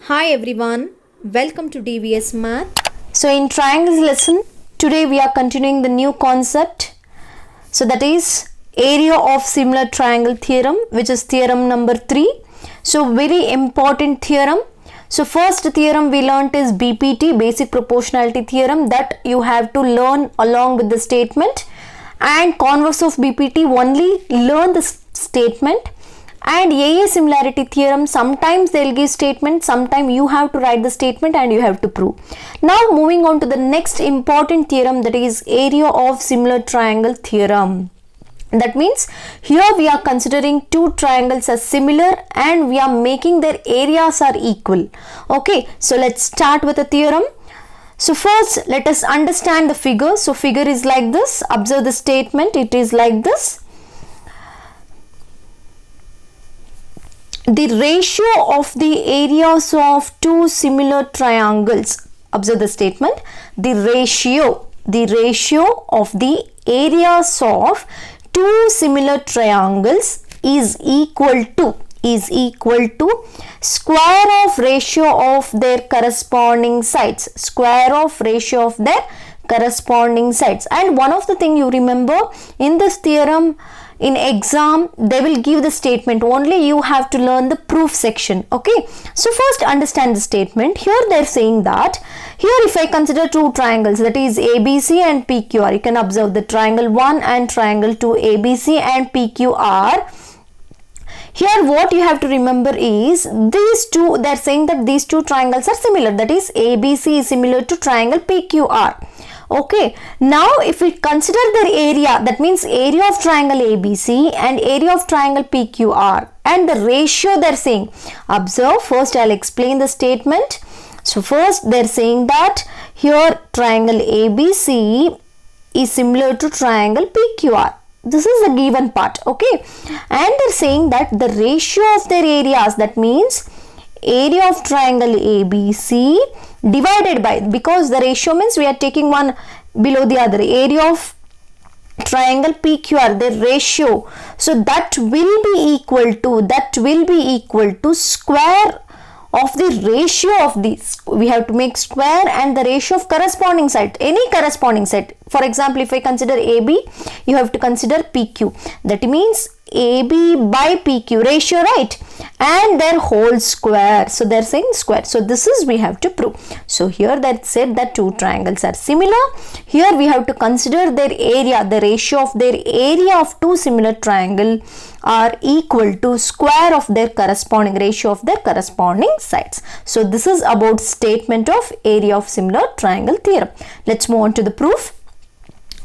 Hi everyone, welcome to DVS Math. So in triangles lesson, today we are continuing the new concept. So that is area of similar triangle theorem, which is theorem number 3. So very important theorem. So first theorem we learnt is BPT, basic proportionality theorem, that you have to learn along with the statement, and converse of BPT only learn the statement. And AA similarity theorem, sometimes they'll give statement, sometimes you have to write the statement and you have to prove. Now moving on to the next important theorem, that is area of similar triangle theorem. That means here we are considering two triangles as similar and we are making their areas are equal. Okay, so let's start with the theorem. So first let us understand the figure. So figure is like this. Observe the statement. It is like this. The ratio of the areas of two similar triangles. Observe the statement. The ratio of the areas of two similar triangles is equal to square of ratio of their corresponding sides. Square of ratio of their corresponding sides. And one of the thing you remember in this theorem, in exam they will give the statement, only you have to learn the proof section. Okay, so first understand the statement. Here they are saying that here if I consider two triangles, that is ABC and PQR, you can observe the triangle 1 and triangle 2, ABC and PQR. Here what you have to remember is these two, they are saying that these two triangles are similar, that is ABC is similar to triangle PQR. Okay, now if we consider their area, that means area of triangle ABC and area of triangle PQR, and the ratio they are saying. Observe, first I'll explain the statement. So first they are saying that here triangle ABC is similar to triangle PQR. This is the given part. Okay, and they're saying that the ratio of their areas, that means area of triangle ABC divided by, because the ratio means we are taking one below the other, area of triangle PQR, the ratio, so that will be equal to square of the ratio of these. We have to make square and the ratio of corresponding side, any corresponding side. For example, if I consider AB, you have to consider PQ. That means AB by PQ ratio, right? And their whole square. So they are saying square. So this is we have to prove. So here that said that two triangles are similar. Here we have to consider their area, the ratio of their area of two similar triangle are equal to square of their corresponding ratio of their corresponding sides. So this is about statement of area of similar triangle theorem. Let's move on to the proof.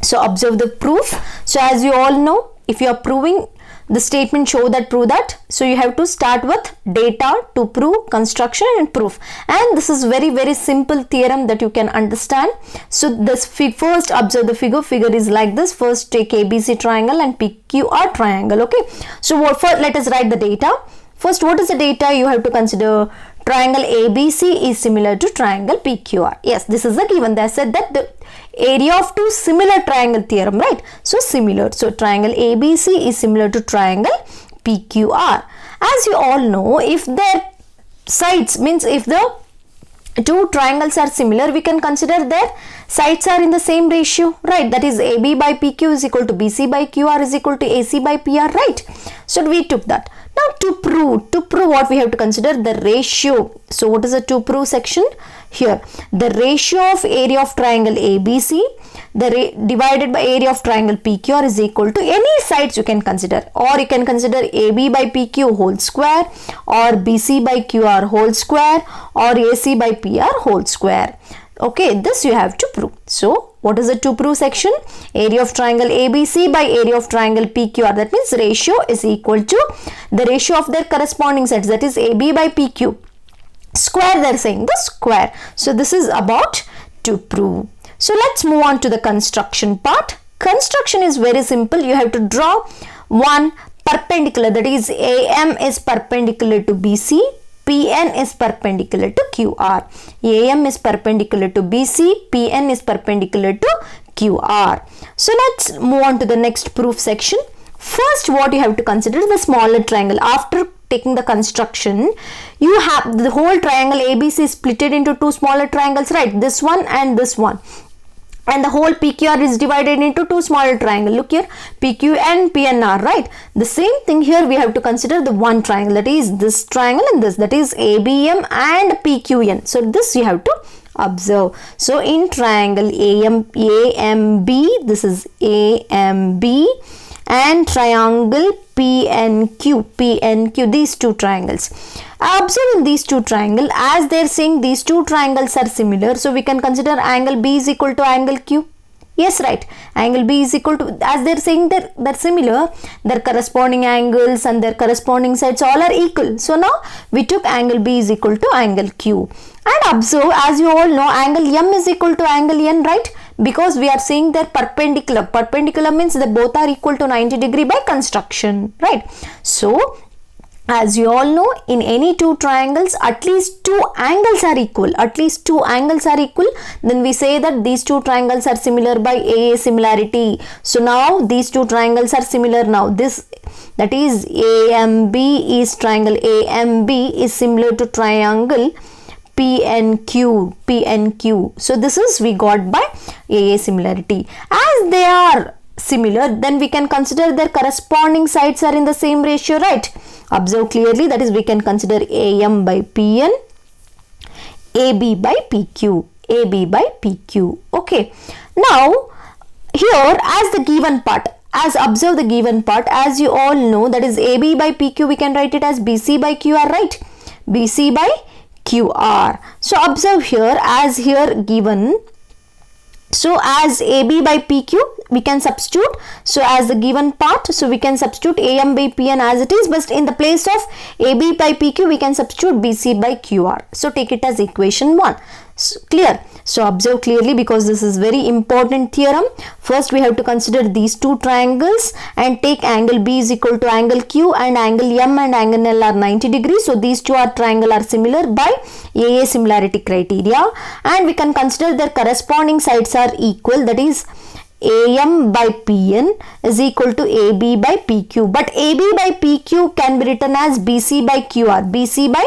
So observe the proof. So as you all know, if you are proving the statement, show that, prove that. So you have to start with data to prove, construction and proof. And this is very simple theorem that you can understand. So this first observe the figure. Figure is like this. First take ABC triangle and PQR triangle. Okay. So let us write the data. First, what is the data? You have to consider triangle ABC is similar to triangle PQR. Yes, this is the given. They said that the area of two similar triangle theorem, right? So similar. So triangle ABC is similar to triangle PQR. As you all know, if their sides, means if the two triangles are similar, we can consider their sides are in the same ratio, right? That is AB by PQ is equal to BC by QR is equal to AC by PR, right? So we took that. Now to prove what we have to consider the ratio. So what is the to prove section? Here the ratio of area of triangle ABC divided by area of triangle PQR is equal to any sides you can consider, or you can consider AB by PQ whole square, or BC by QR whole square, or AC by PR whole square. Okay, this you have to prove. So what is the to prove section? Area of triangle ABC by area of triangle PQR, that means ratio is equal to the ratio of their corresponding sides, that is AB by PQ. Square, they are saying the square. So this is about to prove. So let's move on to the construction part. Construction is very simple. You have to draw one perpendicular, that is AM is perpendicular to BC, PN is perpendicular to QR. AM is perpendicular to BC, PN is perpendicular to QR. So let's move on to the next proof section. First, what you have to consider the smaller triangle. After taking the construction, you have the whole triangle ABC is splitted into two smaller triangles, right? This one and this one. And the whole PQR is divided into two smaller triangles. Look here, PQ and PNR, right? The same thing here, we have to consider the one triangle, that is this triangle and this, that is ABM and PQN. So this you have to observe. So in triangle AMB, this is AMB, and triangle PNQ, these two triangles. Observe in these two triangles, as they are saying these two triangles are similar, so we can consider angle B is equal to angle Q. Yes, right. Angle B is equal to, as they are saying they're similar, their corresponding angles and their corresponding sides all are equal. So now we took angle B is equal to angle Q. And observe, as you all know, angle M is equal to angle N, right? Because we are saying they're perpendicular. Perpendicular means they both are equal to 90 degree by construction, right? So as you all know, in any two triangles, at least two angles are equal. At least two angles are equal. Then we say that these two triangles are similar by AA similarity. So now these two triangles are similar now. This, that is AMB is triangle AMB is similar to triangle PNQ. So this is we got by AA similarity. As they are similar, then we can consider their corresponding sides are in the same ratio, right? Observe clearly, that is we can consider AM by PN, AB by PQ, AB by PQ. Okay. Now here, as the given part, as observe the given part, as you all know, that is AB by PQ, we can write it as BC by QR, right? BC by QR. So observe here, as here given, so as AB by PQ we can substitute, so as the given part, so we can substitute AM by PN as it is, but in the place of AB by PQ we can substitute BC by QR. So take it as equation 1. So, clear? So observe clearly, because this is very important theorem. First we have to consider these two triangles and take angle B is equal to angle Q, and angle M and angle L are 90 degrees. So these two triangles are similar by AA similarity criteria, and we can consider their corresponding sides are equal, that is AM by PN is equal to AB by PQ, but AB by PQ can be written as BC by QR, BC by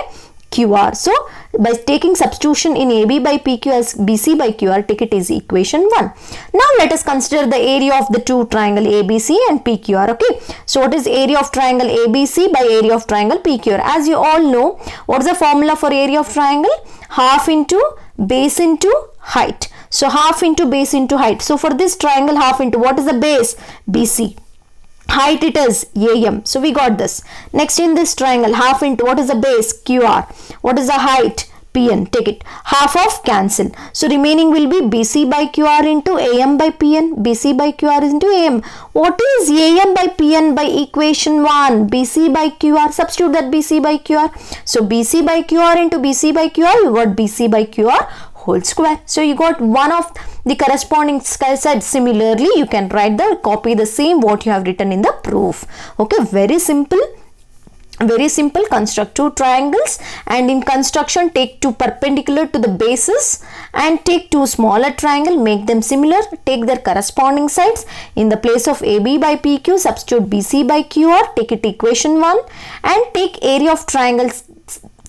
QR. So by taking substitution in AB by PQ as BC by QR, take it as equation 1. Now let us consider the area of the two triangle ABC and PQR. Okay, so what is area of triangle ABC by area of triangle PQR? As you all know, what is the formula for area of triangle? Half into base into height. So half into base into height. So for this triangle, half into, what is the base? BC. Height it is AM. So we got this. Next in this triangle, half into, what is the base? QR. What is the height? PN. Take it. Half of cancel. So remaining will be BC by QR into AM by PN. BC by QR into AM. What is AM by PN by equation 1? BC by QR. Substitute that BC by QR. So BC by QR into BC by QR, you got BC by QR whole square. So you got one of the corresponding sides. Similarly, you can write copy the same what you have written in the proof. Okay, very simple. Very simple. Construct two triangles, and in construction take two perpendicular to the bases and take two smaller triangle, make them similar, take their corresponding sides. In the place of AB by PQ, substitute BC by QR, take it equation 1, and take area of triangles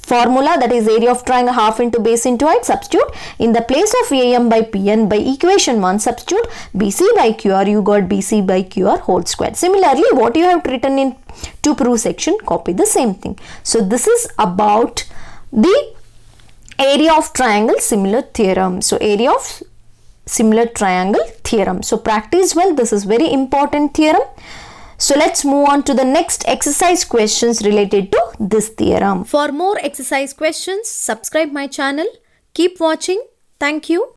formula, that is area of triangle half into base into height, substitute. In the place of AM by PN by equation 1, substitute BC by QR, you got BC by QR whole square. Similarly, what you have written in to prove section, copy the same thing. So this is about the area of triangle similar theorem. So area of similar triangle theorem. So practice well, this is very important theorem. So let's move on to the next exercise questions related to this theorem. For more exercise questions, subscribe my channel. Keep watching. Thank you.